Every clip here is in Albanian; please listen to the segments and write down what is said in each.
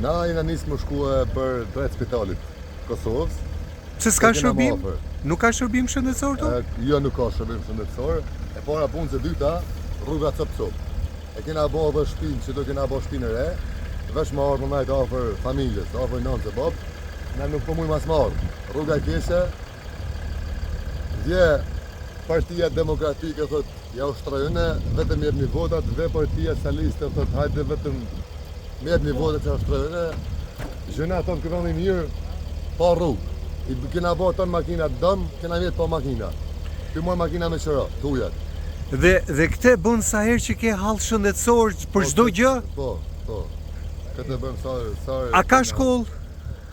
Na jena nisë më shkue për drejt spitalit Kosovës. Pse s'ka shërbim? Nuk ka shërbim shëndetësor tu? Jo, nuk ka shërbim shëndetësor. E para punës e dyta, rruga cop-cop. E kena bo dhe shpinë, që do kena bo shpinë e re, vesh më ardhë më najtë afer familjes, afer nënë të bobë, na nuk po mujë mas më ardhë. Rruga e keshe, dje Partia Demokratike, thot, ja ushtrojëne, vetëm jep një votat, dhe Partia Socialiste, thot, hajde vetëm jep një votat që ushtrojëne, gjëna tonë këve një mirë, pa rrugë. I kena bo tonë makinat dëmë, kena vjetë pa makina. Ty moj makina me qëra, të ujat. Dhe këte bën sa herë që ke hall shëndetësor për çdo gjë? Po. Këtë bëm sa A ka shkollë?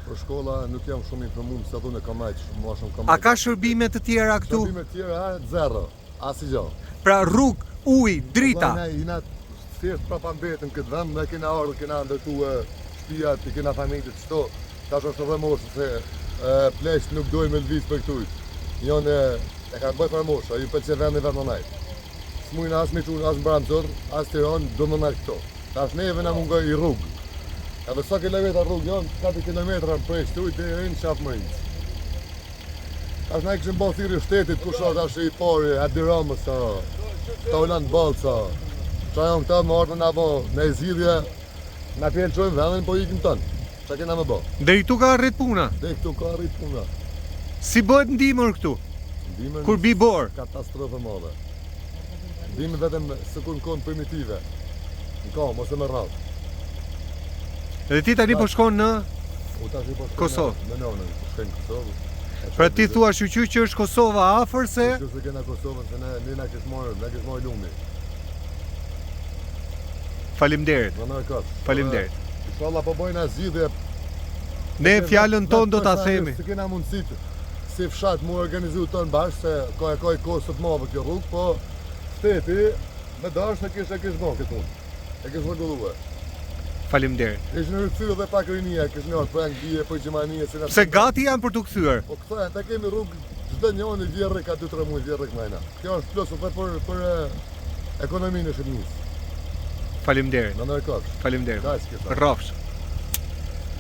Për shkolla nuk jam shumë informuar, se thonë kam aq, më shumë kam. A ka shërbime të tjera këtu? Shërbime të tjera zero, asgjë. Pra rrugë, ujë, drita. Ne jena thjesht propagandën këtë vend, ne kena ardhur, kena ndërtuar shtëpia, kena familje çto. Tash është edhe moshë se pleqt nuk dojnë me lviz për këtu. Jonë e kanë bëj për moshë, ju pëlqen vendi vetë më S'mujnë as me qunë, as Mbramzor, as Tiranë, do më nërë këto. Tash neve na mungoj i rrugë. Edhe sa kilometra rrugë janë, 4 kilometra prej shtujt dhe rinë qafë më inës. Tash na i këshim bëllë thirë shtetit, ku shot tash i pari, Edi Ramës, Tauland Balca. Qa janë këta më ardhën na bo, në i zidhje, na pjelqojnë vendin, po ikim tënë. Qa kena me bo? Dhe i tu ka rrit puna? Dhe këtu ka rrit puna. Si bëhet ndihmër këtu? Ndihmër kur bi borë? Katastrofë madhe. Ndihmë vetëm se kur në konë primitive. Në kam, ose me rratë. Dhe ti tani po shkon në Kosovë. Në nonën, po shkojnë në Kosovë. Pra ti thua shqyqy që është Kosova afër se? Që se kena Kosovën, se ne na kish marrë lumi. Faleminderit. Faleminderit. Inshallah po bojna zgjidhje. Ne fjalën tonë do ta themi. Se kena mundësi si fshat mu organizu tonë bashkë, se ka i kosët madhe kjo rrugë, po shteti me dashë e kish bo këtë unë. E kish rregulluar. Faleminderit. Ishë në rëkthyre dhe pak rinia, kish një orë për Anglije, për Gjermanie. Se gati janë për të kthyer. Po këta, ta kemi rrugë çdo njëri vjerë ka 2-3 muaj vjerë këmajna. Kjo është plus për ekonominë e Shqipërisë. Faleminderit. Në nërkosh. Faleminderit. Rrofsh.